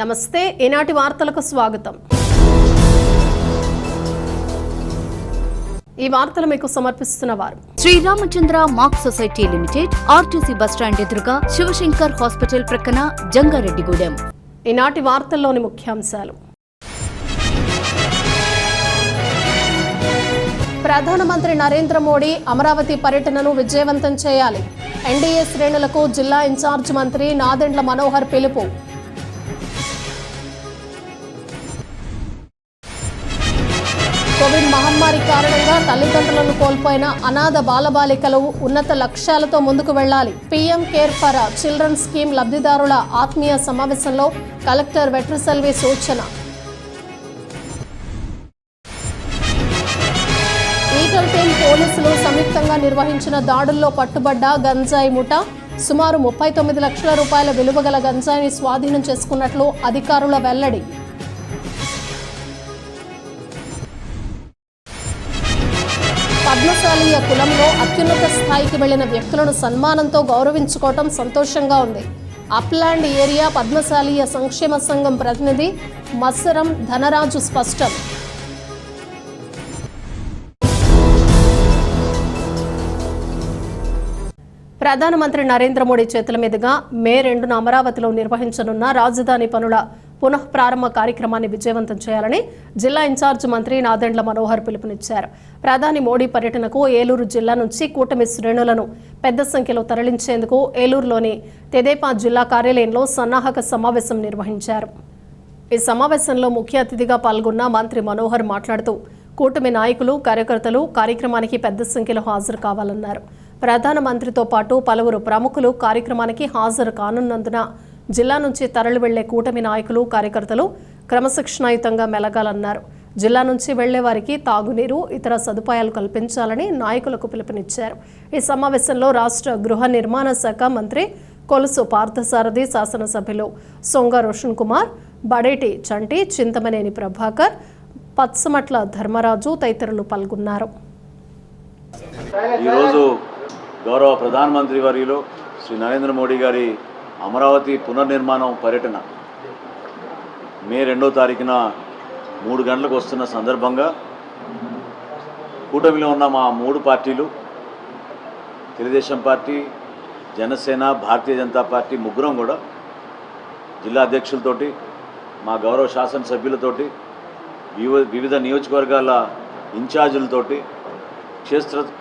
నమస్తే ఈనాటి వార్తలకు స్వాగతం। ఈ వార్తలు మీకు సమర్పిస్తున్న వారు Sriramachandra mark society limited, RTC bus stand ఎదురుగా, శివశంకర్ హాస్పిటల్ ప్రక్కన, జంగారెడ్డిగూడెం। ఈనాటి వార్తల్లోని ముఖ్యాంశాలు: ప్రధానమంత్రి నరేంద్ర మోడీ అమరావతి పర్యటనను విజయవంతం చేయాలి। ఎన్డీఏ శ్రేణులకు జిల్లా ఇన్ఛార్జ్ మంత్రి నాదెండ్ల మనోహర్ పిలుపు। కోవిడ్ మహమ్మారి కారణంగా తల్లిదండ్రులను కోల్పోయిన అనాథ బాలబాలికలు ఉన్నత లక్ష్యాలతో ముందుకు వెళ్లాలి। PM care for children scheme లబ్ధిదారుల ఆత్మీయ సమావేశంలో కలెక్టర్ వెట్రిసెల్వి సూచన। ఈగల్ టీం పోలీసులు సంయుక్తంగా నిర్వహించిన దాడుల్లో పట్టుబడ్డ గంజాయి ముఠా సుమారు 39 లక్షల రూపాయల విలువగల గంజాయిని స్వాధీనం చేసుకున్నట్లు అధికారుల వెల్లడి। పద్మశాలీయ కులంలో అత్యున్నత స్థాయికి వెళ్లిన వ్యక్తులను సన్మానంతో గౌరవించుకోవటం సంతోషంగా ఉంది। అప్లాండ్ ఏరియా పద్మశాలీయ సంక్షేమ సంఘం ప్రతినిధి మత్సరం ధనరాజు స్పష్టం। ప్రధానమంత్రి నరేంద్ర మోడీ చేతుల మీదుగా మే 2న అమరావతిలో నిర్వహించనున్న రాజధాని పనుల పునఃప్రారంభ కార్యక్రమాన్ని విజయవంతం చేయాలని జిల్లా ఇన్ఛార్జ్ మంత్రి నాదెండ్ల మనోహర్ పిలుపునిచ్చారు। ప్రధాని మోడీ పర్యటనకు ఏలూరు జిల్లా నుంచి కూటమి శ్రేణులను పెద్ద సంఖ్యలో తరలించేందుకు ఏలూరులోని తెదేపా జిల్లా కార్యాలయంలో సన్నాహక సమావేశం నిర్వహించారు। ఈ సమావేశంలో ముఖ్య అతిథిగా పాల్గొన్న మంత్రి మనోహర్ మాట్లాడుతూ కూటమి నాయకులు, కార్యకర్తలు కార్యక్రమానికి పెద్ద సంఖ్యలో హాజరు కావాలన్నారు। ప్రధానమంత్రితో పాటు పలువురు ప్రముఖులు కార్యక్రమానికి హాజరు కానున్నందున జిల్లా నుంచి తరలి వెళ్లే కూటమి నాయకులు, కార్యకర్తలు క్రమశిక్షణాయుతంగా మెలగాలన్నారు। జిల్లా నుంచి వెళ్లే వారికి తాగునీరు, ఇతర సదుపాయాలు కల్పించాలని నాయకులకు పిలుపునిచ్చారు। ఈ సమావేశంలో రాష్ట్ర గృహ నిర్మాణ శాఖ మంత్రి కొలుసు పార్థసారథి, శాసనసభ్యులు సొంగ రోషన్ కుమార్, బడేటి చంటి, చింతమనేని ప్రభాకర్, పత్సమట్ల ధర్మరాజు తదితరులు పాల్గొన్నారు। ఈరోజు గౌరవ ప్రధానమంత్రి వర్యులు శ్రీ నరేంద్ర మోడీ గారి అమరావతి పునర్నిర్మాణం పర్యటన మే 2వ తారీఖున 3 గంటలకు వస్తున్న సందర్భంగా కూటమిలో ఉన్న మా 3 పార్టీలు, తెలుగుదేశం పార్టీ, జనసేన, భారతీయ జనతా పార్టీ ముగ్గురం కూడా జిల్లా అధ్యక్షులతోటి, మా గౌరవ శాసనసభ్యులతోటి, వివిధ నియోజకవర్గాల ఇన్ఛార్జీలతోటి,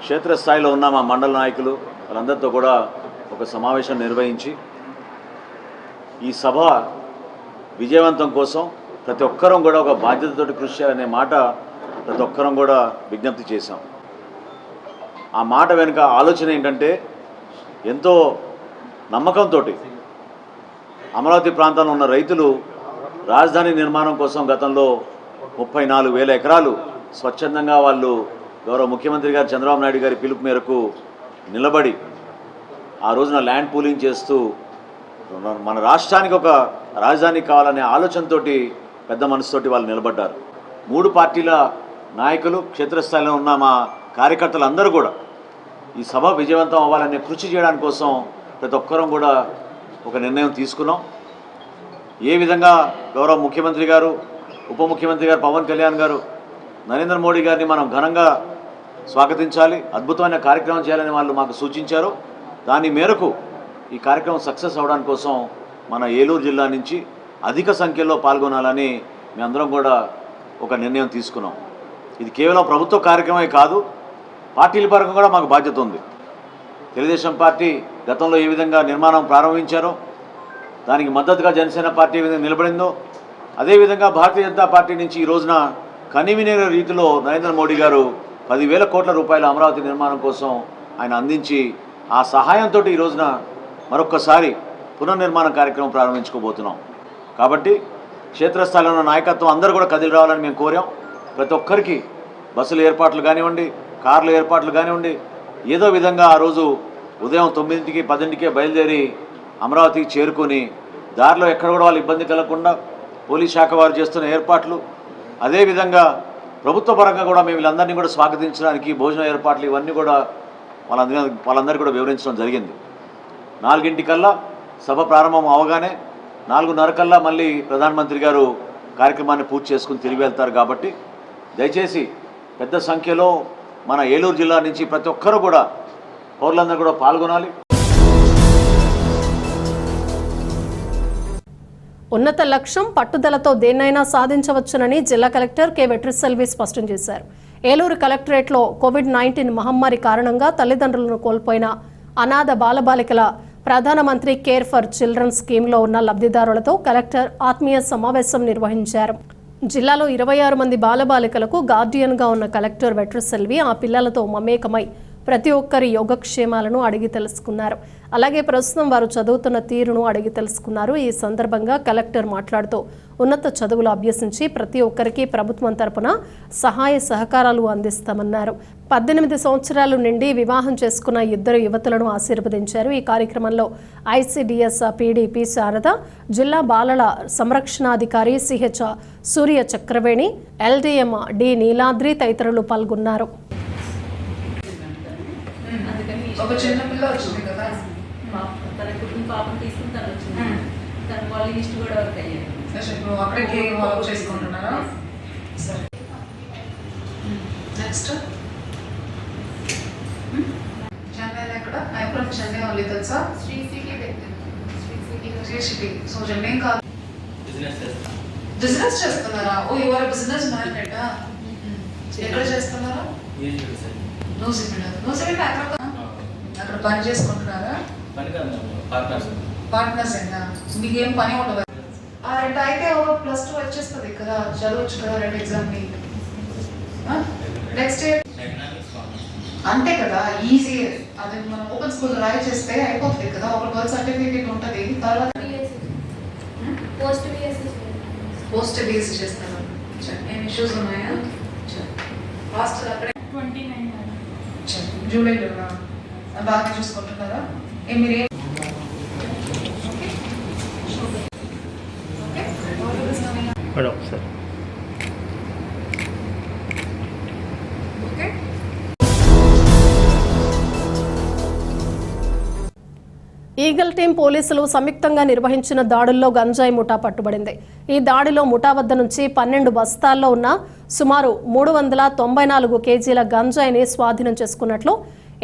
క్షేత్రస్థాయిలో ఉన్న మా మండల నాయకులు వాళ్ళందరితో కూడా ఒక సమావేశం నిర్వహించి ఈ సభ విజయవంతం కోసం ప్రతి ఒక్కరం కూడా ఒక బాధ్యతతోటి కృషి చేయాలనే మాట ప్రతి ఒక్కరం కూడా విజ్ఞప్తి చేశాం। ఆ మాట వెనుక ఆలోచన ఏంటంటే, ఎంతో నమ్మకంతో అమరావతి ప్రాంతంలో ఉన్న రైతులు రాజధాని నిర్మాణం కోసం గతంలో 34,000 ఎకరాలు స్వచ్ఛందంగా వాళ్ళు గౌరవ ముఖ్యమంత్రి గారు చంద్రబాబు నాయుడు గారి పిలుపు మేరకు నిలబడి ఆ రోజున ల్యాండ్ పూలింగ్ చేస్తూ మన రాష్ట్రానికి ఒక రాజధాని కావాలనే ఆలోచనతో పెద్ద మనసుతోటి వాళ్ళు నిలబడ్డారు। 3 పార్టీల నాయకులు, క్షేత్రస్థాయిలో ఉన్న మా కార్యకర్తలు అందరూ కూడా ఈ సభ విజయవంతం అవ్వాలనే కృషి చేయడానికి కోసం ప్రతి ఒక్కరం కూడా ఒక నిర్ణయం తీసుకున్నాం। ఏ విధంగా గౌరవ ముఖ్యమంత్రి గారు, ఉప ముఖ్యమంత్రి గారు పవన్ కళ్యాణ్ గారు నరేంద్ర మోడీ గారిని మనం ఘనంగా స్వాగతించాలి, అద్భుతమైన కార్యక్రమం చేయాలని వాళ్ళు మాకు సూచించారు। దాని మేరకు ఈ కార్యక్రమం సక్సెస్ అవడానికి కోసం మన ఏలూరు జిల్లా నుంచి అధిక సంఖ్యలో పాల్గొనాలని మేమందరం కూడా ఒక నిర్ణయం తీసుకున్నాం। ఇది కేవలం ప్రభుత్వ కార్యక్రమే కాదు, పార్టీల పరంగా కూడా మాకు బాధ్యత ఉంది। తెలుగుదేశం పార్టీ గతంలో ఏ విధంగా నిర్మాణం ప్రారంభించారో దానికి మద్దతుగా జనసేన పార్టీ ఏ విధంగా నిలబడిందో, అదేవిధంగా భారతీయ జనతా పార్టీ నుంచి ఈ రోజున కనివినే రీతిలో నరేంద్ర మోడీ గారు 10,000 కోట్ల రూపాయల అమరావతి నిర్మాణం కోసం ఆయన అందించి ఆ సహాయంతో ఈ రోజున మరొక్కసారి పునర్నిర్మాణ కార్యక్రమం ప్రారంభించుకోబోతున్నాం। కాబట్టి క్షేత్రస్థాయిలో ఉన్న నాయకత్వం అందరూ కూడా కదిలి రావాలని మేము కోరాం। ప్రతి ఒక్కరికి బస్సుల ఏర్పాట్లు కానివ్వండి, కార్ల ఏర్పాట్లు కానివ్వండి, ఏదో విధంగా ఆ రోజు ఉదయం 9కి 10కే బయలుదేరి అమరావతికి చేరుకొని దారిలో ఎక్కడ కూడా వాళ్ళు ఇబ్బంది కలగకుండా పోలీస్ శాఖ వారు చేస్తున్న ఏర్పాట్లు, అదేవిధంగా ప్రభుత్వ పరంగా కూడా మేము వీళ్ళందరినీ కూడా స్వాగతించడానికి భోజన ఏర్పాట్లు ఇవన్నీ కూడా వాళ్ళందరికీ కూడా వివరించడం జరిగింది। 4 గంటలకల్లా సభ ప్రారంభం అవగానే 4:30 కల్లా మళ్ళీ ప్రధానమంత్రి గారు కార్యక్రమాన్ని పూర్తి చేసుకుని తిరిగి వెళ్తారు. కాబట్టి దయచేసి పెద్ద సంఖ్యలో మన ఏలూరు జిల్లా నుంచి ప్రతి ఒక్కరూ కూడా పౌరులందరూ కూడా పాల్గొనాలి. ఉన్నత లక్ష్యం పట్టుదలతో దేన్నైనా సాధించవచ్చునని జిల్లా కలెక్టర్ కె వెట్రిసెల్వి స్పష్టం చేశారు. ఏలూరు కలెక్టరేట్లో కోవిడ్-19 మహమ్మారి కారణంగా తల్లిదండ్రులను కోల్పోయిన అనాథ బాలబాలికల ప్రధానమంత్రి కేర్ ఫర్ చిల్డ్రన్ స్కీమ్లో ఉన్న లబ్ధిదారులతో కలెక్టర్ ఆత్మీయ సమావేశం నిర్వహించారు. జిల్లాలో 26 మంది బాలబాలికలకు గార్డియన్గా ఉన్న కలెక్టర్ వెట్రిసెల్వి ఆ పిల్లలతో మమేకమై ప్రతి ఒక్కరి యోగక్షేమాలను అడిగి తెలుసుకున్నారు. అలాగే ప్రస్తుతం వారు చదువుతున్న తీరును అడిగి తెలుసుకున్నారు. ఈ సందర్భంగా కలెక్టర్ మాట్లాడుతూ ఉన్నత చదువులు అభ్యసించి ప్రతి ఒక్కరికి ప్రభుత్వం తరపున సహాయ సహకారాలు అందిస్తామన్నారు. 18 సంవత్సరాలు నిండి వివాహం చేసుకున్న 2 యువతులను ఆశీర్వదించారు. ఈ కార్యక్రమంలో ఐసిడిఎస్ పీడీపీ శారద, జిల్లా బాలల సంరక్షణాధికారి సిహెచ్ సూర్య చక్రవేణి, ఎల్డీఎం డి నీలాద్రి తదితరులు పాల్గొన్నారు. ఒక చిన్న పిల్ల వచ్చింది కదా, తన కుటుంబ పాపను తీసుకుని తను వచ్చింది. తన వాళ్ళ లిస్ట్ కూడా వర్క్ అయ్యారు. ఇప్పుడు అక్కడికి వర్క్ చేసుకుంటున్నారా? సరే, నెక్స్ట్ చెన్నైలో ఎక్కడ? ఐప్రమ్ చెన్నై ఓన్లీ తెలుసా? శ్రీ సిటీ. సో చెన్నై కాదు, బిజినెస్ చేస్తున్నారా? ఓ యువర్ బిజినెస్ మ్యాగ్నెట్. ఎక్కడ చేస్తున్నారా? న్యూజిలాండ్ అక్కడ పని చేసుకుంటున్నారా? పార్ట్నర్స్ అయినా మీకు ఏం పని ఉండదు. ఆ 2 అయితే +2 వచ్చేస్తుంది కదా, చదవచ్చు కదా 2 ఎగ్జామ్ ని. నెక్స్ట్ ఇయర్ అంతే కదా, ఈజీ. అది మనం ఓపెన్ స్కూల్ రాయి చేస్తే అయిపోతుంది కదా, ఒక బర్త్ సర్టిఫికేట్ ఉంటుంది. తర్వాత పోస్ట్ బీఎస్సీ చేస్తారు. ఏం ఇష్యూస్ ఉన్నాయా? హాస్టల్ అక్కడే 29 జూలైలో బాగా చూసుకుంటున్నారా? మీరు ఈగల్ టీం పోలీసులు సంయుక్తంగా నిర్వహించిన దాడుల్లో గంజాయి ముఠా పట్టుబడింది. ఈ దాడిలో ముఠా వద్ద నుంచి 12 బస్తాల్లో ఉన్న సుమారు 394 కేజీల గంజాయిని స్వాధీనం చేసుకున్నట్లు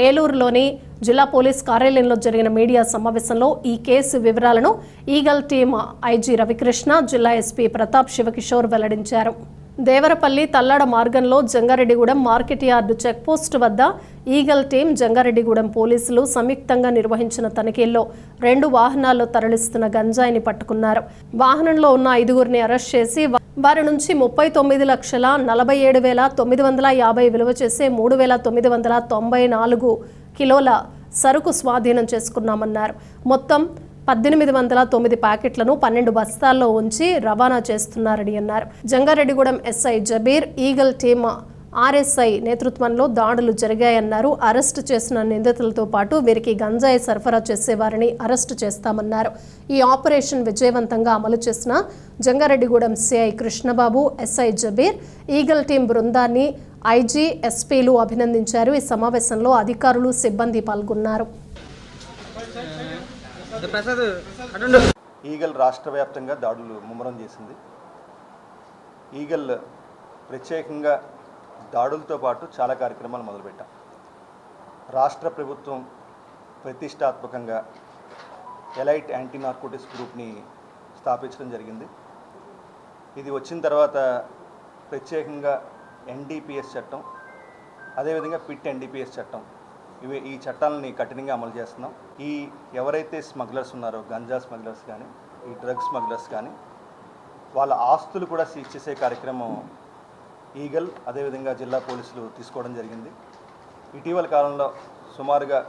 ఏలూరులోని జిల్లా పోలీస్ కార్యాలయంలో జరిగిన మీడియా సమావేశంలో ఈ కేసు వివరాలను ఈగల్ టీం ఐజీ రవికృష్ణ, జిల్లా ఎస్పీ ప్రతాప్ శివకిషోర్ వెల్లడించారు. దేవరపల్లి తల్లాడ మార్గంలో జంగారెడ్డిగూడెం మార్కెట్ యార్డు చెక్పోస్ట్ వద్ద ఈగల్ టీం, జంగారెడ్డిగూడెం పోలీసులు సంయుక్తంగా నిర్వహించిన తనిఖీల్లో 2 వాహనాల్లో తరలిస్తున్న గంజాయిని పట్టుకున్నారు. వాహనంలో ఉన్న 5గురిని అరెస్ట్ చేసి వారి నుంచి 39,47,950 విలువ చేసే 3,994 కిలోల సరుకు స్వాధీనం చేసుకున్నామన్నారు. మొత్తం 1809 ప్యాకెట్లను 12 బస్తాల్లో ఉంచి రవాణా చేస్తున్నారని అన్నారు. Jangareddygudem SI Jabeer, eagle team RSI నేతృత్వంలో దాడులు జరిగాయన్నారు. అరెస్టు చేసిన నిందితులతో పాటు వీరికి గంజాయి సరఫరా చేసేవారిని అరెస్టు చేస్తామన్నారు. ఈ ఆపరేషన్ విజయవంతంగా అమలు చేసిన Jangareddygudem CI Krishnababu, SI Jabeer, eagle team బృందాన్ని ఐజీ, ఎస్పీలు అభినందించారు. ఈ సమావేశంలో అధికారులు, సిబ్బంది పాల్గొన్నారు. ఈగల్ రాష్ట్ర వ్యాప్తంగా దాడులు ముమ్మరం చేసింది. ఈగల్ ప్రత్యేకంగా దాడులతో పాటు చాలా కార్యక్రమాలు మొదలుపెట్టాం. రాష్ట్ర ప్రభుత్వం ప్రతిష్టాత్మకంగా ఎలైట్ యాంటీ నార్కోటిక్స్ గ్రూప్ని స్థాపించడం జరిగింది. ఇది వచ్చిన తర్వాత ప్రత్యేకంగా ఎన్డీపీఎస్ చట్టం, అదేవిధంగా పిట్ ఎన్డీపీఎస్ చట్టం, ఈ చట్టాలని కఠినంగా అమలు చేస్తున్నాం. ఈ ఎవరైతే స్మగ్లర్స్ ఉన్నారో, గంజా స్మగ్లర్స్ కానీ, ఈ డ్రగ్స్ స్మగ్లర్స్ కానీ, వాళ్ళ ఆస్తులు కూడా సీజ్ చేసే కార్యక్రమం ఈగల్, అదేవిధంగా జిల్లా పోలీసులు తీసుకోవడం జరిగింది. ఇటీవల కాలంలో సుమారుగా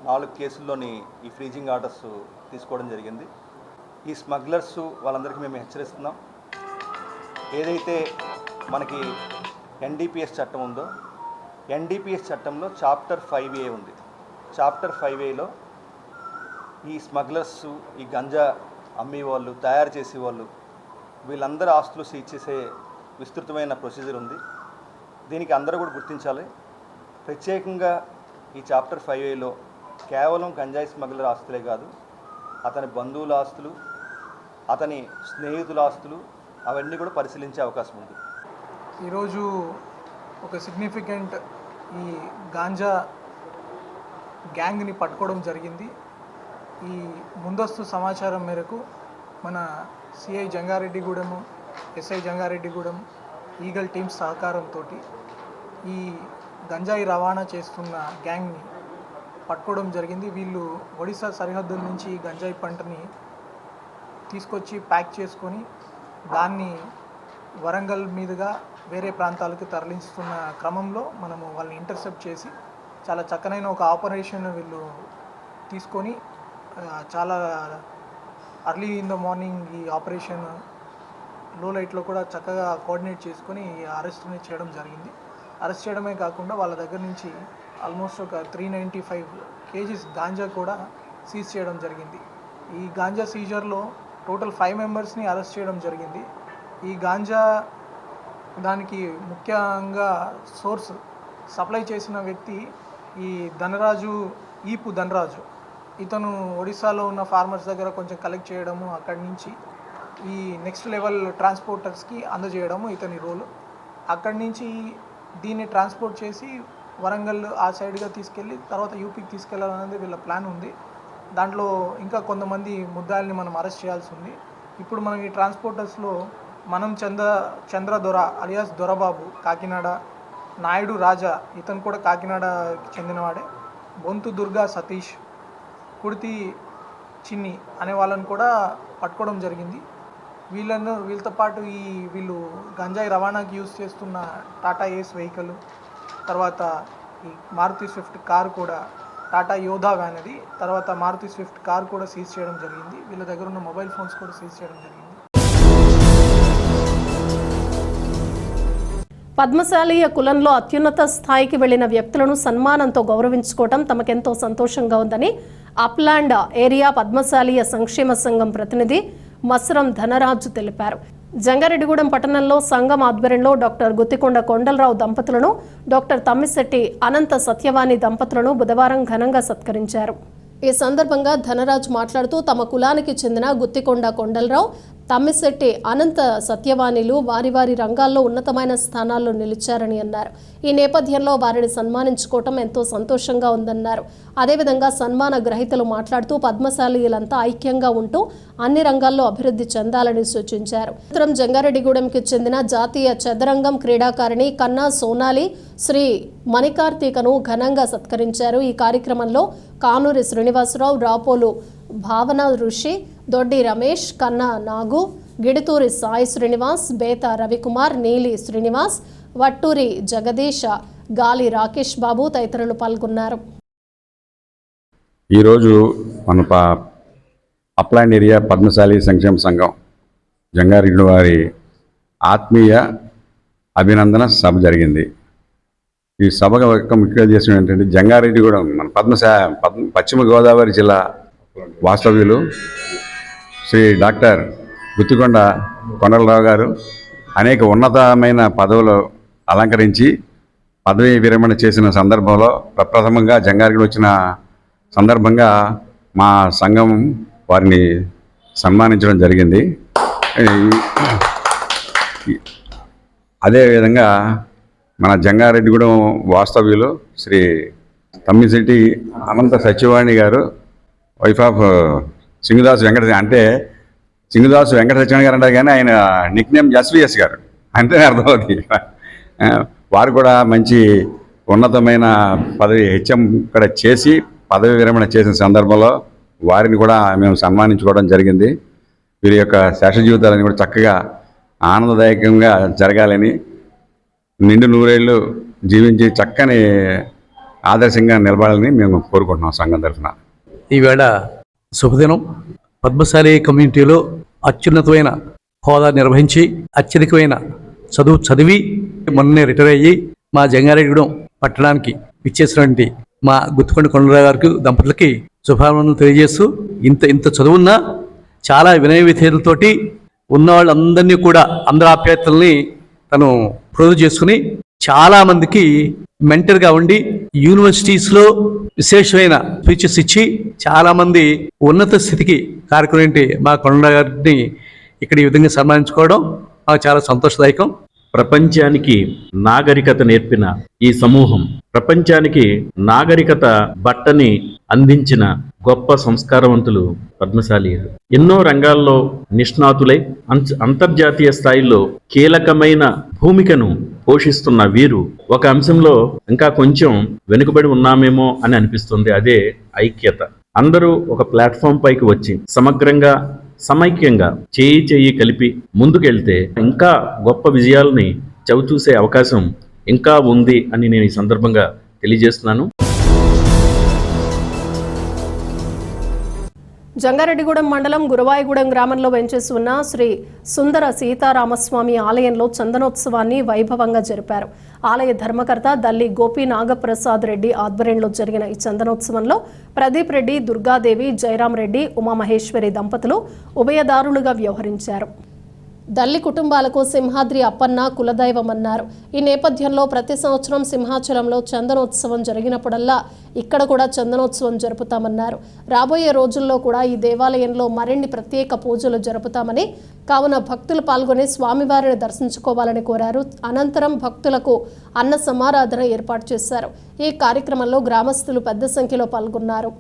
4 కేసుల్లోని ఈ ఫ్రీజింగ్ ఆర్డర్స్ తీసుకోవడం జరిగింది. ఈ స్మగ్లర్స్ వాళ్ళందరికీ మేము హెచ్చరిస్తున్నాం, ఏదైతే మనకి ఎన్డీపీఎస్ చట్టం ఉందో, ఎన్డీపీఎస్ చట్టంలో చాప్టర్ 5A ఉంది. చాప్టర్ 5Aలో ఈ స్మగ్లర్స్, ఈ గంజా అమ్మేవాళ్ళు, తయారు చేసేవాళ్ళు, వీళ్ళందరూ ఆస్తులు సీజ్ చేసే విస్తృతమైన ప్రొసీజర్ ఉంది. దీనికి అందరూ కూడా గుర్తించాలి. ప్రత్యేకంగా ఈ చాప్టర్ 5Aలో కేవలం గంజాయి స్మగ్లర్ ఆస్తులే కాదు, అతని బంధువుల ఆస్తులు, అతని స్నేహితుల ఆస్తులు అవన్నీ కూడా పరిశీలించే అవకాశం ఉంది. ఈరోజు ఒక సిగ్నిఫికెంట్ ఈ గాంజా గ్యాంగ్ని పట్టుకోవడం జరిగింది. ఈ ముందస్తు సమాచారం మేరకు మన CI Jangareddygudem, SI Jangareddygudem, eagle teams సహకారంతో ఈ గంజాయి రవాణా చేస్తున్న గ్యాంగ్ని పట్టుకోవడం జరిగింది. వీళ్ళు ఒడిశా సరిహద్దుల నుంచి గంజాయి పంటని తీసుకొచ్చి ప్యాక్ చేసుకొని దాన్ని వరంగల్ మీదుగా వేరే ప్రాంతాలకు తరలిస్తున్న క్రమంలో మనము వాళ్ళని ఇంటర్సెప్ట్ చేసి చాలా చక్కనైన ఒక ఆపరేషన్ వీళ్ళు తీసుకొని చాలా అర్లీ ఇన్ ద మార్నింగ్ ఈ ఆపరేషన్ లో లైట్లో కూడా చక్కగా కోఆర్డినేట్ చేసుకొని ఈ అరెస్ట్ని చేయడం జరిగింది. అరెస్ట్ చేయడమే కాకుండా వాళ్ళ దగ్గర నుంచి ఆల్మోస్ట్ ఒక 395 kgs గాంజా కూడా సీజ్ చేయడం జరిగింది. ఈ గాంజా సీజర్లో టోటల్ 5 మెంబర్స్ని అరెస్ట్ చేయడం జరిగింది. ఈ గాంజా దానికి ముఖ్యంగా సోర్స్ సప్లై చేసిన వ్యక్తి ఈ ఈపు ధనరాజు. ఇతను ఒడిశాలో ఉన్న ఫార్మర్స్ దగ్గర కొంచెం కలెక్ట్ చేయడము, అక్కడి నుంచి ఈ నెక్స్ట్ లెవెల్ ట్రాన్స్పోర్టర్స్కి అందజేయడము ఇతని రోలు. అక్కడి నుంచి దీన్ని ట్రాన్స్పోర్ట్ చేసి వరంగల్ ఆ సైడ్గా తీసుకెళ్ళి తర్వాత యూపీకి తీసుకెళ్లాలనేది వీళ్ళ ప్లాన్ ఉంది. దాంట్లో ఇంకా కొంతమంది ముద్దాయిల్ని మనం అరెస్ట్ చేయాల్సి ఉంది. ఇప్పుడు మనం ఈ ట్రాన్స్పోర్టర్స్లో మనం చంద్ర దొర అలియాస్ దొరబాబు కాకినాడ, నాయుడు రాజా ఇతను కూడా కాకినాడకి చెందినవాడే, బొంతు దుర్గా సతీష్, కుర్తి చిన్ని అనే వాళ్ళని కూడా పట్టుకోవడం జరిగింది. వీళ్ళతో పాటు వీళ్ళు గంజాయి రవాణాకి యూజ్ చేస్తున్న టాటా ఏస్ వెహికల్, తర్వాత ఈ మారుతి స్విఫ్ట్ కార్ కూడా, టాటా యోధా వ్యాన్ అది, తర్వాత మారుతి స్విఫ్ట్ కార్ కూడా సీజ్ చేయడం జరిగింది. వీళ్ళ దగ్గర ఉన్న మొబైల్ ఫోన్స్ కూడా సీజ్ చేయడం జరిగింది. పద్మశాలీయ కులంలో అత్యున్నత స్థాయికి వెళ్లిన వ్యక్తులను సన్మానంతో గౌరవించుకోవడం తమకెంతో సంతోషంగా ఉందని అప్లాండ్ ఏరియా పద్మశాలీయ సంక్షేమ సంఘం ప్రతినిధి మస్రం ధనరాజు తెలిపారు. జంగారెడ్డిగూడెం పట్టణంలో సంఘం ఆధ్వర్యంలో డాక్టర్ గుత్తికొండ కొండలరావు దంపతులను, డాక్టర్ తమ్మిశెట్టి అనంత సత్యవాణి దంపతులను బుధవారం ఘనంగా సత్కరించారు. ఈ సందర్భంగా ధనరాజు మాట్లాడుతూ తమ కులానికి చెందిన గుత్తికొండ కొండలరావు, తమ్మిశెట్టి అనంత సత్యవాణిలు వారి వారి రంగాల్లో ఉన్నతమైన స్థానాల్లో నిలిచారని అన్నారు. ఈ నేపథ్యంలో వారిని సన్మానించుకోవటం ఎంతో సంతోషంగా ఉందన్నారు. అదేవిధంగా సన్మాన గ్రహీతలు మాట్లాడుతూ పద్మశాలీలంతా ఐక్యంగా ఉంటూ అన్ని రంగాల్లో అభివృద్ధి చెందాలని సూచించారు. అనంతరం జంగారెడ్డిగూడెంకి చెందిన జాతీయ చదరంగం క్రీడాకారిణి కన్నా సోనాలి శ్రీ మణికార్తికను ఘనంగా సత్కరించారు. ఈ కార్యక్రమంలో కానూరి శ్రీనివాసరావు, రాపోలు భావన ఋషి, దొడ్డి రమేష్, కన్నా నాగు, గిడుతూరి సాయి శ్రీనివాస్, బేత రవికుమార్, నీలి శ్రీనివాస్, వట్టూరి జగదీష్, గాలి రాకేష్ బాబు తదితరులు పాల్గొన్నారు. ఈరోజు మన అప్లాండ్ ఏరియా పద్మశాలి సంక్షేమ సంఘం జంగారెడ్డి వారి ఆత్మీయ అభినందన సభ జరిగింది. ఈ సభ యొక్క ముఖ్య ఉద్దేశం ఏంటంటే జంగారెడ్డిగూడెం మన పశ్చిమ గోదావరి జిల్లా వాస్తవ్యులు శ్రీ డాక్టర్ గుత్తికొండ కొండలరావు గారు అనేక ఉన్నతమైన పదవులు అలంకరించి పదవీ విరమణ చేసిన సందర్భంలో ప్రప్రథమంగా జంగారెడ్డి వచ్చిన సందర్భంగా మా సంఘం వారిని సన్మానించడం జరిగింది. అదేవిధంగా మన జంగారెడ్డిగూడెం వాస్తవ్యులు శ్రీ తమ్మిశెట్టి అనంత సత్యవాణి గారు, వైఫ్ ఆఫ్ సింగుదాసు వెంకట, అంటే సింగుదాసు వెంకట సత్యవాణి గారు అంటారు కానీ ఆయన నిక్ నేమ్ ఎస్విఎస్ గారు అంతే అర్థమవుతుంది. వారు కూడా మంచి ఉన్నతమైన పదవి హెచ్ఎం కూడా చేసి పదవి విరమణ చేసిన సందర్భంలో వారిని కూడా మేము సన్మానించుకోవడం జరిగింది. వీరి యొక్క శేష జీవితాలని కూడా చక్కగా ఆనందదాయకంగా జరగాలని, నిండు నూరేళ్ళు జీవించి చక్కని ఆదర్శంగా నిలబడాలని మేము కోరుకుంటున్నాం సంఘం తరఫున. ఈవేళ శుభదినం. పద్మశాలి కమ్యూనిటీలో అత్యున్నతమైన హోదా నిర్వహించి అత్యధికమైన చదువు చదివి మొన్నే రిటైర్ అయ్యి మా జంగారెడ్డిగూడెం పట్టణానికి విచ్చేసినటువంటి మా గుత్తికొండ కొండలరావు గారికి దంపతులకి శుభాకాంక్షలు తెలియజేస్తూ, ఇంత చదువున్నా చాలా వినయ విధేయతలతోటి ఉన్న వాళ్ళందరినీ కూడా అందరి ఆప్యాయతల్ని తను ప్రోధు చేసుకుని చాలా మందికి మెంటర్గా ఉండి యూనివర్సిటీస్లో విశేషమైన స్పీచెస్ ఇచ్చి చాలా మంది ఉన్నత స్థితికి కారకునేంటి మా కొండ గారిని ఇక్కడ ఈ విధంగా సన్మానించుకోవడం మాకు చాలా సంతోషదాయకం. ప్రపంచానికి నాగరికత నేర్పిన ఈ సమూహం, ప్రపంచానికి నాగరికత బట్టని అందించిన గొప్ప సంస్కారవంతులు పద్మశాలీలు. ఎన్నో రంగాల్లో నిష్ణాతులై అంతర్జాతీయ స్థాయిలో కీలకమైన భూమికను పోషిస్తున్న వీరు ఒక అంశంలో ఇంకా కొంచెం వెనుకబడి ఉన్నామేమో అని అనిపిస్తుంది. అదే ఐక్యత. అందరూ ఒక ప్లాట్ఫామ్ పైకి వచ్చి సమగ్రంగా సమైక్యంగా చేయి కలిపి ముందుకెళ్తే ఇంకా గొప్ప విజయాలని చవిచూసే అవకాశం ఇంకా ఉంది అని నేను ఈ సందర్భంగా తెలియజేస్తున్నాను. జంగారెడ్డిగూడెం మండలం గురవాయిగూడెం గ్రామంలో వెంచేసి ఉన్న శ్రీ సుందర సీతారామస్వామి ఆలయంలో చందనోత్సవాన్ని వైభవంగా జరిపారు. ఆలయ ధర్మకర్త దల్లి గోపి నాగప్రసాద్ రెడ్డి ఆధ్వర్యంలో జరిగిన ఈ చందనోత్సవంలో ప్రదీప్ రెడ్డి, దుర్గాదేవి, జయరాం రెడ్డి, ఉమామహేశ్వరి దంపతులు ఉభయదారులుగా వ్యవహరించారు. దల్లి కుటుంబాలకు సింహాద్రి అప్పన్న కులదైవమన్నారు. ఈ నేపథ్యంలో ప్రతి సంవత్సరం సింహాచలంలో చందనోత్సవం జరిగినప్పుడల్లా ఇక్కడ కూడా చందనోత్సవం జరుపుతామన్నారు. రాబోయే రోజుల్లో కూడా ఈ దేవాలయంలో మరిన్ని ప్రత్యేక పూజలు జరుపుతామని, కావున భక్తులు పాల్గొని స్వామివారిని దర్శించుకోవాలని కోరారు. అనంతరం భక్తులకు అన్న సమారాధన ఏర్పాటు చేశారు. ఈ కార్యక్రమంలో గ్రామస్తులు పెద్ద సంఖ్యలో పాల్గొన్నారు.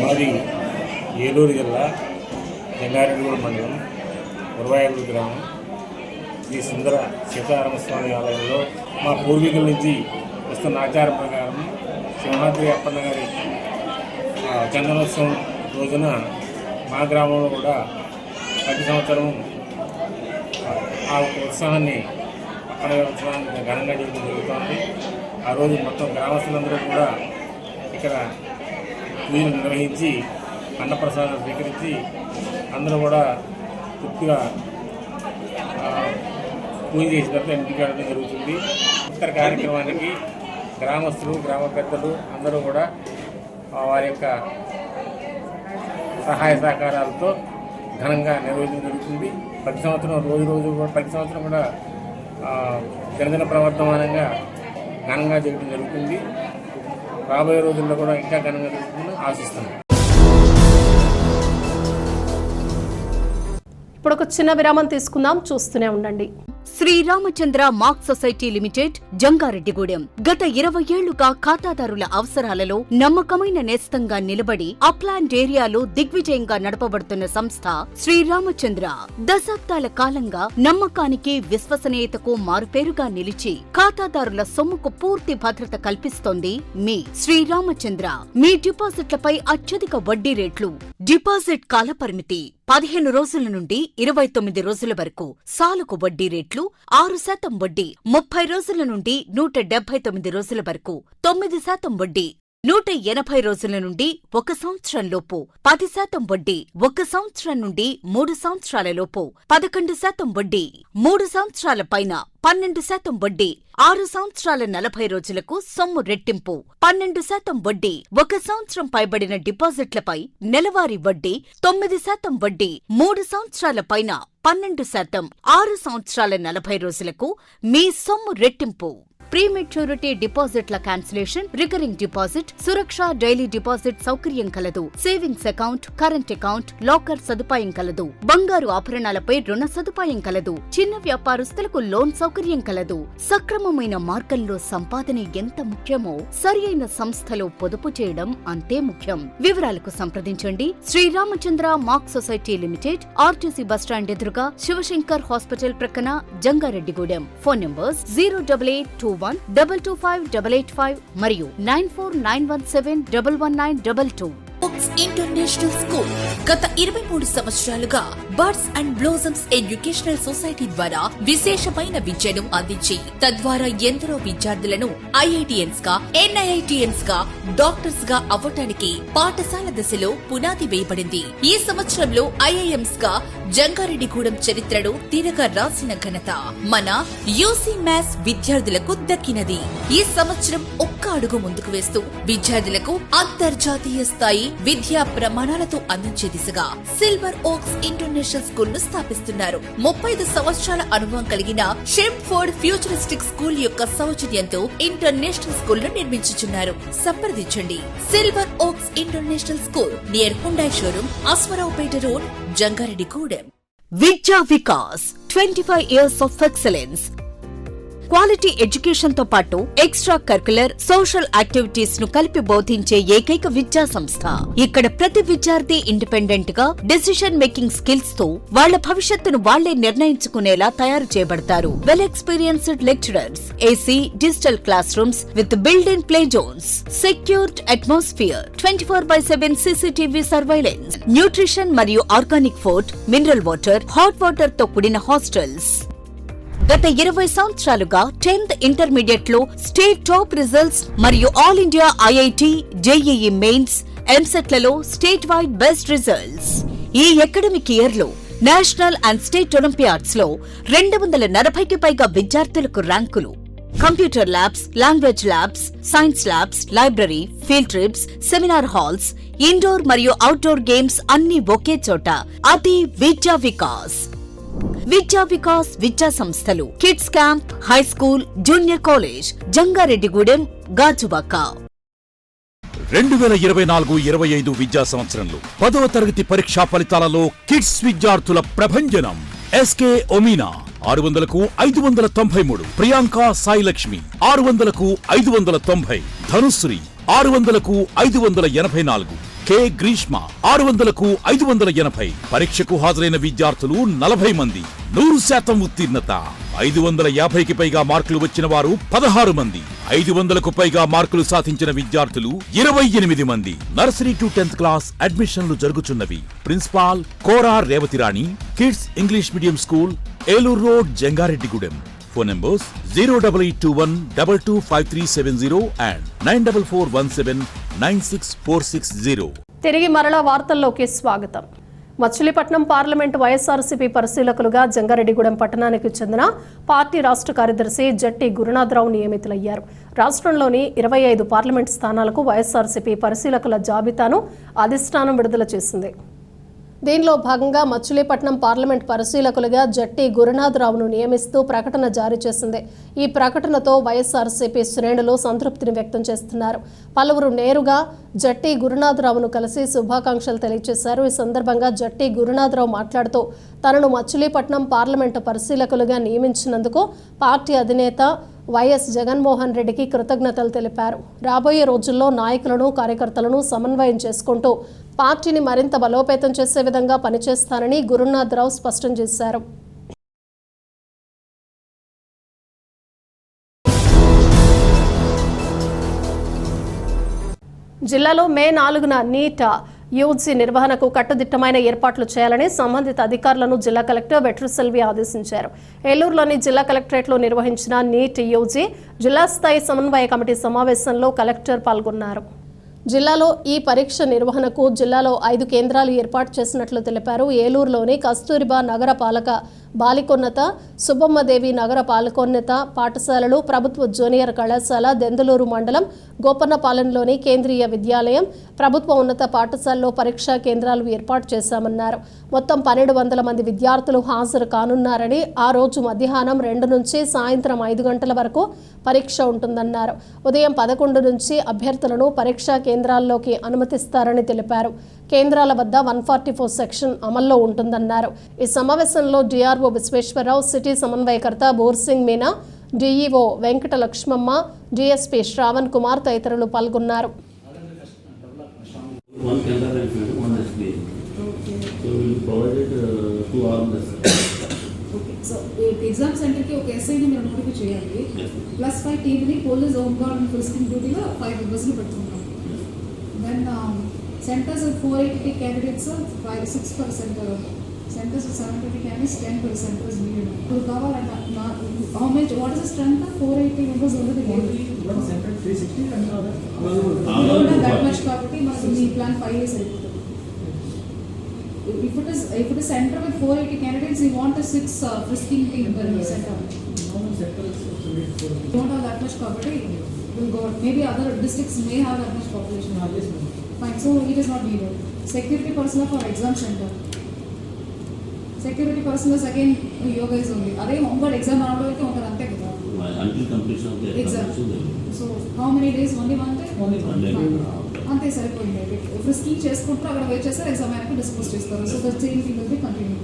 మాది ఏలూరు జిల్లా జంగారెడ్డిగూడెం మండలం గురవాయిగూడెం గ్రామం. శ్రీ సుందర సీతారామస్వామి ఆలయంలో మా పూర్వీకుల నుంచి వస్తున్న ఆచారం ప్రకారం సింహాద్రి అప్పన్న గారి చందనోత్సవం రోజున మా గ్రామంలో కూడా ప్రతి సంవత్సరం ఆ ఉత్సవాన్ని అప్పన్న గారి ఉత్సవాన్ని ఘనంగా చేయడం జరుగుతుంది. ఆ రోజు మొత్తం గ్రామస్తులందరూ కూడా ఇక్కడ పూజలు నిర్వహించి అన్నప్రసాదం స్వీకరించి అందరూ కూడా తృప్తిగా పూజ చేసిన తర్వాత ఇంటికి వెళ్ళడం జరుగుతుంది. ఇతర కార్యక్రమానికి గ్రామస్తులు, గ్రామ పెద్దలు అందరూ కూడా వారి యొక్క సహాయ సహకారాలతో ఘనంగా నిర్వహించడం జరుగుతుంది. ప్రతి సంవత్సరం కూడా దినదిన ప్రవర్తమానంగా ఘనంగా జరగడం జరుగుతుంది. రాబోయే రోజుల్లో కూడా ఇంకా ఘనంగా జరుగుతుందని ఆశిస్తున్నాను. ఇప్పుడు ఒక చిన్న విరామం తీసుకుందాం, చూస్తూనే ఉండండి. Sriramachandra mark society limited, Jangareddygudem. గత 20 ఏళ్లుగా ఖాతాదారుల అవసరాలలో నమ్మకమైన నేస్తంగా నిలబడి అప్లాండ్ ఏరియాలో దిగ్విజయంగా నడపబడుతున్న సంస్థ శ్రీరామచంద్ర. దశాబ్దాల కాలంగా నమ్మకానికి, విశ్వసనీయతకు మారుపేరుగా నిలిచి ఖాతాదారుల సొమ్ముకు పూర్తి భద్రత కల్పిస్తోంది మీ శ్రీరామచంద్ర. మీ డిపాజిట్లపై అత్యధిక వడ్డీ రేట్లు, డిపాజిట్ కాలపరిమితి 15 రోజుల నుండి 29 రోజుల వరకు, సాలుకు వడ్డీ రేట్లు 6% వడ్డీ, 30 రోజుల నుండి 179 రోజుల వరకు 9% వడ్డీ, 180 రోజుల నుండి 1 సంవత్సరం లోపు 10% వడ్డీ, 1 సంవత్సరం నుండి 3 సంవత్సరాల లోపు 11% వడ్డీ, 3 సంవత్సరాల పైన 12% వడ్డీ, 6 సంవత్సరాల 40 రోజులకు సొమ్ము రెట్టింపు 12% వడ్డీ, 1 సంవత్సరం పైబడిన డిపాజిట్లపై నెలవారీ వడ్డీ 9% వడ్డీ, 3 సంవత్సరాల పైన 12%, 6 సంవత్సరాల 40 రోజులకు మీ సొమ్ము రెట్టింపు. ప్రీమెచ్యూరిటీ డిపాజిట్ల క్యాన్సిలేషన్, రికరింగ్ డిపాజిట్, సురక్ష డైలీ డిపాజిట్ సౌకర్యం కలదు. Savings account, current account, locker సదుపాయం కలదు. బంగారు ఆభరణాలపై రుణ సదుపాయం కలదు. చిన్న వ్యాపారస్తులకు లోన్ సౌకర్యం కలదు. సక్రమమైన మార్గంలో సంపాదన ఎంత ముఖ్యమో సరియైన సంస్థలో పొదుపు చేయడం అంతే ముఖ్యం. వివరాలకు సంప్రదించండి. Sriramachandra mark society limited, RTC bus stand ఎదురుగా, శివశంకర్ హాస్పిటల్ ప్రక్కన, జంగారెడ్డిగూడెం. ఫోన్ నంబర్స్ 08821 225 885 మరియు 9491711922. ఇంటర్నేషనల్ స్కూల్ గత 23 సంవత్సరాలుగా birds and blossoms educational society ద్వారా విశేషమైన విద్యను అందించి తద్వారా ఎందరో విద్యార్థులను ఐఐటిఎన్స్ గా, ఎన్ఐఐటిఎన్స్ గా, డాక్టర్స్ గా అవ్వటానికి పాఠశాల దశలో పునాది వేయబడింది. ఈ సంవత్సరంలో ఐఐఎంస్ గా జంగారెడ్డిగూడెం చరిత్రను తిరగ రాసిన ఘనత మన యూసీ మ్యాథ్స్ విద్యార్థులకు దక్కినది. ఈ సంవత్సరం ఒక్క అడుగు ముందుకు వేస్తూ విద్యార్థులకు అంతర్జాతీయ స్థాయి విద్యా ప్రమాణాలతో అందించే దిశగా సిల్వర్ ఓక్స్ ఇంటర్నేషనల్ స్కూల్ ను స్థాపిస్తున్నారు. 35 సంవత్సరాల అనుభవం కలిగిన షెంఫోర్డ్ ఫ్యూచరిస్టిక్ స్కూల్ యొక్క సౌజన్యంతో ఇంటర్నేషనల్ స్కూల్ ను నిర్మించుచున్నారు. సంప్రదించండి. Silver Oaks International School near Hyundai showroom, Ashwaraopeta road, Jangareddygudem. Vidya Vikas 25 years of excellence. Quality education తో పాటు ఎక్స్ట్రా కరికులర్, సోషల్ యాక్టివిటీస్ ను కలిపి బోధించే ఏకైక విద్యా సంస్థ. ఇక్కడ ప్రతి విద్యార్థి ఇండిపెండెంట్ గా డెసిషన్ మేకింగ్ స్కిల్స్ తో వాళ్ల భవిష్యత్తును వాళ్లే నిర్ణయించుకునేలా తయారు చేయబడతారు. Well experienced lecturers, AC digital classrooms with build in play zones, secured atmosphere, 24/7 CCTV surveillance, nutrition మరియు organic food, mineral water, hot water తో కూడిన హాస్టల్స్. గత 20 సంవత్సరాలుగా 10th ఇంటర్మీడియట్ లో స్టేట్ టాప్ రిజల్ట్స్ మరియు all India IIT, JEE mains, ఎంసెట్లలో state wide best results. ఈ academic year లో నేషనల్ అండ్ స్టేట్ ఒలింపియాడ్స్ లో 240కి పైగా విద్యార్థులకు ర్యాంకులు. Computer labs, language labs, science labs, library, field trips, seminar halls, indoor మరియు అవుట్డోర్ గేమ్స్ అన్ని ఒకే చోట. అది విద్యా వికాస్. విద్యా వికాస్ విద్యా సంస్థలు kids camp, high school, junior college, Jangareddygudem, Gajuwaka. 2024-25 విద్యా సంవత్సరంలో 10వ తరగతి పరీక్షా ఫలితాలలో కిడ్స్ విద్యార్థుల ప్రభంజనం. SK ఒమీనా 600కు 593, Priyanka Sai Lakshmi 600కు 590, Dhanushree 600కు 584, K Greeshma 600కు 580. పరీక్షకు హాజరైన విద్యార్థులు 40 మంది. 100% ఉత్తీర్ణత. 550కి పైగా మార్కులు వచ్చిన వారు 16 మంది. 500కు పైగా మార్కులు సాధించిన విద్యార్థులు 28 మంది. నర్సరీ టు 10th క్లాస్ అడ్మిషన్లు జరుగుతున్నవి. Principal Kora Revathirani, kids English medium school, Eluru road, Jangareddygudem. Phone numbers 08821 225370 and 94417 96460. తిరిగి మరలా వార్తల్లోకి స్వాగతం. మచిలీపట్నం పార్లమెంటు వైఎస్ఆర్సీపీ పరిశీలకులుగా జంగారెడ్డిగూడెం పట్టణానికి చెందిన పార్టీ రాష్ట్ర కార్యదర్శి జట్టి గురునాథరావు నియమితులయ్యారు. రాష్ట్రంలోని 25 పార్లమెంటు స్థానాలకు వైఎస్ఆర్సీపీ పరిశీలకుల జాబితాను అధిష్టానం విడుదల చేసింది. దీనిలో భాగంగా మచిలీపట్నం పార్లమెంట్ పరిశీలకులుగా జట్టి గురునాథరావును నియమిస్తూ ప్రకటన జారీ చేసింది. ఈ ప్రకటనతో వైఎస్ఆర్సీపీ శ్రేణులు సంతృప్తిని వ్యక్తం చేస్తున్నారు. పలువురు నేరుగా జట్టి గురునాథరావును కలిసి శుభాకాంక్షలు తెలియజేశారు. ఈ సందర్భంగా జట్టి గురునాథరావు మాట్లాడుతూ తనను మచిలీపట్నం పార్లమెంటు పరిశీలకులుగా నియమించినందుకు పార్టీ అధినేత వైఎస్ జగన్మోహన్ రెడ్డికి కృతజ్ఞతలు తెలిపారు. రాబోయే రోజుల్లో నాయకులను, కార్యకర్తలను సమన్వయం చేసుకుంటూ పార్టీని మరింత బలోపేతం చేసే విధంగా పనిచేస్తానని గురునాథరావు స్పష్టం చేశారు. జిల్లాలో మే 4న నీట్ యూజీ నిర్వహణకు కట్టుదిట్టమైన ఏర్పాట్లు చేయాలని సంబంధిత అధికారులను జిల్లా కలెక్టర్ వెట్రిసెల్వి ఆదేశించారు. ఏలూరులోని జిల్లా కలెక్టరేట్లో నిర్వహించిన నీట్ యూజీ జిల్లా స్థాయి సమన్వయ కమిటీ సమావేశంలో కలెక్టర్ పాల్గొన్నారు. జిల్లాలో ఈ పరీక్ష నిర్వహణకు జిల్లాలో 5 కేంద్రాలు ఏర్పాటు చేసినట్లు తెలిపారు. ఏలూరులోని కస్తూరిబా నగర పాలక బాలికోన్నత సుబ్బమ్మదేవి నగర బాలికోన్నత పాఠశాలలు, ప్రభుత్వ జూనియర్ కళాశాల, దెందులూరు మండలం గోపన్నపాలెంలోని కేంద్రీయ విద్యాలయం, ప్రభుత్వ ఉన్నత పాఠశాలలో పరీక్షా కేంద్రాలు ఏర్పాటు చేశామన్నారు. మొత్తం 1200 మంది విద్యార్థులు హాజరు కానున్నారని, ఆ రోజు మధ్యాహ్నం 2 నుంచి సాయంత్రం 5 గంటల వరకు పరీక్ష ఉంటుందన్నారు. ఉదయం 11 నుంచి అభ్యర్థులను పరీక్షా కేంద్రాల్లోకి అనుమతిస్తారని తెలిపారు. కేంద్రాల వద్ద 144 సెక్షన్ అమల్లో ఉంటుందన్నారు. ఈ సమావేశంలో డిఆర్ఓ విశ్వేశ్వరరావు, సిటీ సమన్వయకర్త బోర్సింగ్ మీనా, డిఈఓ వెంకట లక్ష్మమ్మ, డిఎస్పీ శ్రావణ్ కుమార్ తదితరులు పాల్గొన్నారు. ఎగ్జామ్ సెంటర్కి ఒక ఎస్ఐని మీరు నోటిఫై చేయాలి. +5 టీమ్ని police, home guard and frisking డ్యూటీలో 5 మెంబర్స్ని పెట్టుకున్నాం. Then centres 480 candidates 6 per center. Centers 720 candidates, 10 per center is needed. ఇప్పుడు కావాలంట how much, what is the strength of 480 members already needed? Center 360 and that much కాబట్టి మనకు మీ plan 5 years అయిపోతుంది. If it is center with 480 candidates, we want a 6 frisking team per center. We don't have that much property. We'll go. Maybe other districts may have that much population. Fine. So it is not needed. Security personnel for exam center. Security personnel again yoga is only. Are home guard exam around ante kada. Until completion of the exam. So how many days? Only one day. Only one day. అంతే సరిపోయింది. Frisking చేసుకుంటూ అక్కడ wait చేస్తారు, exam అయినాక dispose చేస్తారు. So the same thing will be continue.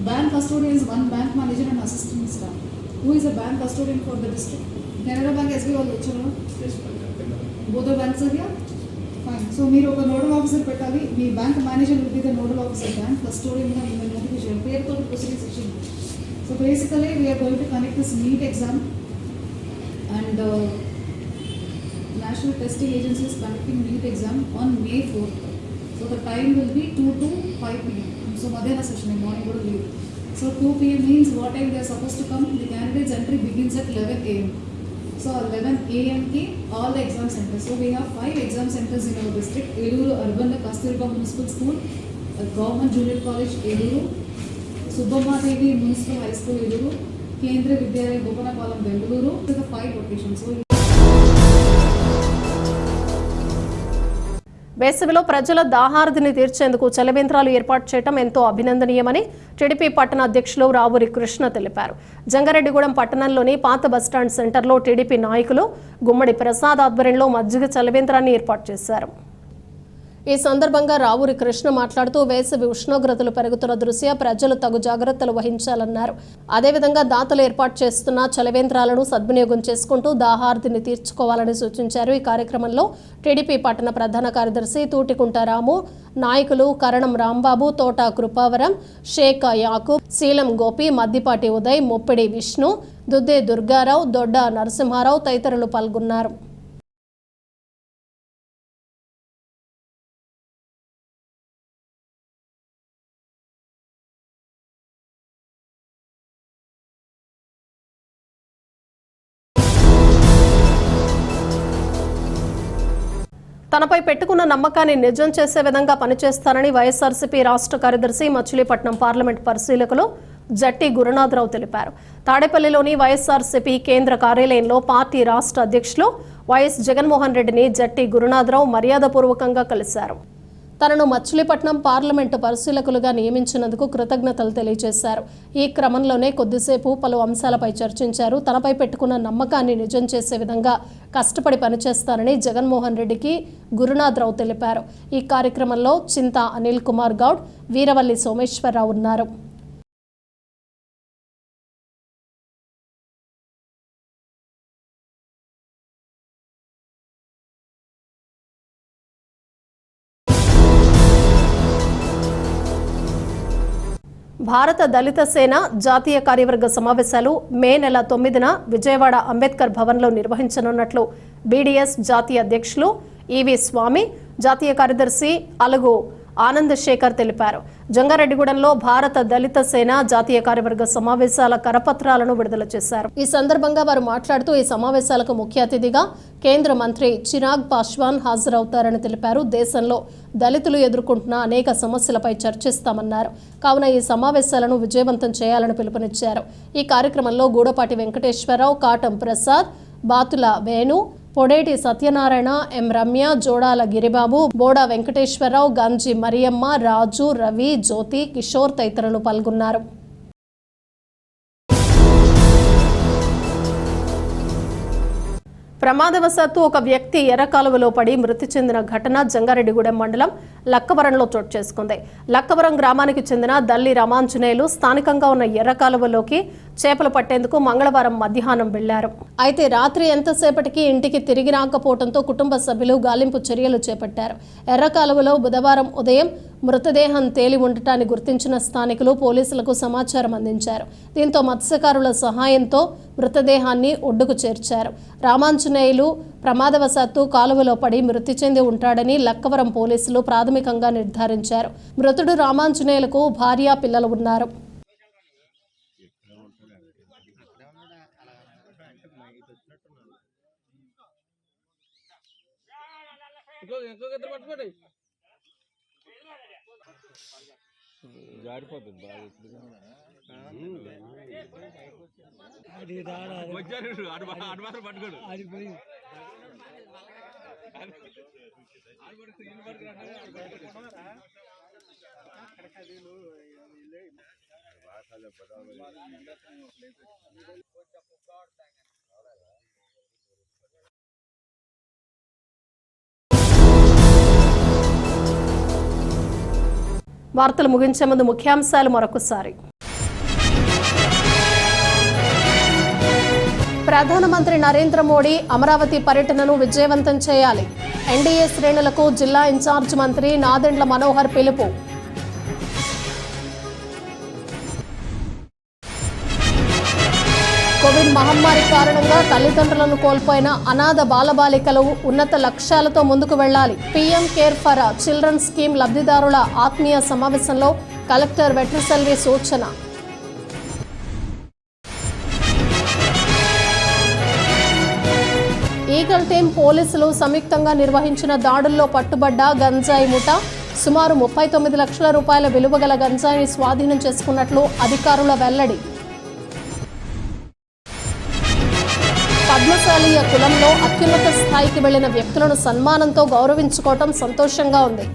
Bank custodians, 1 bank manager and assistant staff. Who is the bank custodian for the district? Canara bank, SB వాళ్ళు వచ్చారు. Both banks are here. Fine. So మీరు ఒక nodal officer పెట్టాలి. మీ bank manager will be the nodal officer. Bank కస్టోడియన్గా మిమ్మల్ని notify చేయాలి. పేరుతో ప్రొసీడింగ్స్ ఇచ్చింది. So basically we're going to connect this NEET exam and National Testing Agency is conducting NEET exam on May 4th. So the time will be 2 to 5 p.m. So Madhyana session in morning would leave. So 2 p.m. means what time they are supposed to come. The candidates entry begins at 11 a.m. So 11 a.m. ki all the exam centers. So we have 5 exam centers in our district. Eluru Urban Kasturba Municipal School, Government Junior College Eluru, Subbammadevi Municipal High School Eluru, Kendriya Vidyalaya Gopanapalam Bengaluru. So the 5 locations. So వేసవిలో ప్రజల దాహార్తిని తీర్చేందుకు చలివేంద్రాలు ఏర్పాటు చేయడం ఎంతో అభినందనీయమని TDP పట్టణ అధ్యక్షులు రావూరి కృష్ణ తెలిపారు. జంగారెడ్డిగూడెం పట్టణంలోని పాత బస్టాండ్ సెంటర్లో టీడీపీ నాయకులు గుమ్మడి ప్రసాద్ ఆధ్వర్యంలో మజ్జిగ చలివేంద్రాన్ని ఏర్పాటు చేశారు. ఈ సందర్భంగా రావూరి కృష్ణ మాట్లాడుతూ వేసవి ఉష్ణోగ్రతలు పెరుగుతున్న దృష్ట్యా ప్రజలు తగు జాగ్రత్తలు వహించాలన్నారు. అదేవిధంగా దాతలు ఏర్పాటు చేస్తున్న చలివేంద్రాలను సద్వినియోగం చేసుకుంటూ దాహార్తిని తీర్చుకోవాలని సూచించారు. ఈ కార్యక్రమంలో టీడీపీ పట్టణ ప్రధాన కార్యదర్శి తూటికుంట రాము, నాయకులు కరణం రాంబాబు, తోట కృపావరం, షేక్ యాకూబ్, శీలం గోపి, మద్దిపాటి ఉదయ్, మొప్పిడి విష్ణు, దుద్దే దుర్గారావు, దొడ్డ నరసింహారావు తదితరులు పాల్గొన్నారు. తనపై పెట్టుకున్న నమ్మకాన్ని నిజం చేసే విధంగా పనిచేస్తారని వైఎస్ఆర్సీపీ రాష్ట్ర కార్యదర్శి మచిలీపట్నం పార్లమెంట్ పరిశీలకులు జట్టి గురునాథరావు తెలిపారు. తాడేపల్లిలోని వైఎస్ఆర్సీపీ కేంద్ర కార్యాలయంలో పార్టీ రాష్ట్ర అధ్యక్షులు వైఎస్ జగన్మోహన్ రెడ్డిని జట్టి గురునాథరావు మర్యాదపూర్వకంగా కలిశారు. తనను మచిలీపట్నం పార్లమెంటు పరిశీలకులుగా నియమించినందుకు కృతజ్ఞతలు తెలియజేశారు. ఈ క్రమంలోనే కొద్దిసేపు పలు అంశాలపై చర్చించారు. తనపై పెట్టుకున్న నమ్మకాన్ని నిజం చేసే విధంగా కష్టపడి పనిచేస్తానని జగన్మోహన్ రెడ్డికి గురునాథరావు తెలిపారు. ఈ కార్యక్రమంలో చింతా అనిల్ కుమార్ గౌడ్, వీరవల్లి సోమేశ్వరరావు ఉన్నారు. భారత దళిత సేన జాతీయ కార్యవర్గ సమావేశాలు మే నెల 9న విజయవాడ అంబేద్కర్ భవన్లో నిర్వహించనున్నట్లు బీడీఎస్ జాతీయ అధ్యక్షులు ఈవి స్వామి, జాతీయ కార్యదర్శి అలుగు ఆనంద్ శేఖర్ తెలిపారు. జంగారెడ్డిగూడెంలో భారత దళిత సేన జాతీయ కార్యవర్గ సమావేశాల కరపత్రాలను విడుదల చేశారు. ఈ సందర్భంగా వారు మాట్లాడుతూ ఈ సమావేశాలకు ముఖ్య అతిథిగా కేంద్ర మంత్రి చిరాగ్ పాస్వాన్ హాజరవుతారని తెలిపారు. దేశంలో దళితులు ఎదుర్కొంటున్న అనేక సమస్యలపై చర్చిస్తామన్నారు. కావున ఈ సమావేశాలను విజయవంతం చేయాలని పిలుపునిచ్చారు. ఈ కార్యక్రమంలో గూడపాటి వెంకటేశ్వరరావు, కాటం ప్రసాద్, బాతుల వేణు, పొడేటి సత్యనారాయణ, ఎం రమ్య, జోడాల గిరిబాబు, బోడా వెంకటేశ్వరరావు, గంజి మరియమ్మ, రాజు, రవి, జ్యోతి, కిషోర్ తదితరులు పాల్గొన్నారు. ప్రమాదవశాత్తు ఒక వ్యక్తి ఎర్రకాలువలో పడి మృతి చెందిన ఘటన జంగారెడ్డిగూడెం మండలం లక్కవరంలో చోటు చేసుకుంది. లక్కవరం గ్రామానికి చెందిన దల్లి రామాంజనేయులు స్థానికంగా ఉన్న ఎర్రకాలువలోకి చేపలు పట్టేందుకు మంగళవారం మధ్యాహ్నం వెళ్లారు. అయితే రాత్రి ఎంతసేపటికి ఇంటికి తిరిగి రాకపోవడంతో కుటుంబ సభ్యులు గాలింపు చర్యలు చేపట్టారు. ఎర్రకాలువలో బుధవారం ఉదయం మృతదేహం తేలి ఉండటాన్ని గుర్తించిన స్థానికులు పోలీసులకు సమాచారం అందించారు. దీంతో మత్స్యకారుల సహాయంతో మృతదేహాన్ని ఒడ్డుకు చేర్చారు. రామాంజనేయులు ప్రమాదవశాత్తు కాలువలో పడి మృతి చెంది ఉంటాడని లక్కవరం పోలీసులు ప్రాథమికంగా నిర్ధారించారు. మృతుడు రామాంజనేయులకు భార్య, పిల్లలు ఉన్నారు. వార్తలు ముగించే ముందు ముఖ్యాంశాలు మరొకసారి. ప్రధానమంత్రి నరేంద్ర మోడీ అమరావతి పర్యటనను విజయవంతం చేయాలి. ఎన్డీఏ శ్రేణులకు జిల్లా ఇన్ఛార్జ్ మంత్రి నాదెండ్ల మనోహర్ పిలుపు. కోవిడ్ మహమ్మారి కారణంగా తల్లిదండ్రులను కోల్పోయిన అనాథ బాలబాలికలు ఉన్నత లక్ష్యాలతో ముందుకు వెళ్లాలి. PM care for children scheme లబ్ధిదారుల ఆత్మీయ సమావేశంలో కలెక్టర్ వెట్రిసెల్వి సూచన. ఈగల్ టీం పోలీసులు సంయుక్తంగా నిర్వహించిన దాడుల్లో పట్టుబడ్డ గంజాయి ముఠా సుమారు 39 లక్షల రూపాయల విలువగల గంజాయిని స్వాధీనం చేసుకున్నట్లు అధికారుల వెల్లడి. పద్మశాలీయ కులంలో అత్యున్నత స్థాయికి వెళ్లిన వ్యక్తులను సన్మానంతో గౌరవించుకోవటం సంతోషంగా ఉంది.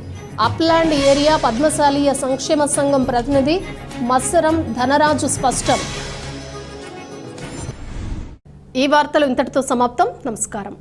అప్లాండ్ ఏరియా పద్మశాలీయ సంక్షేమ సంఘం ప్రతినిధి మత్సరం ధనరాజు స్పష్టం. ఈ వార్తలు ఇంతటితో సమాప్తం. నమస్కారం.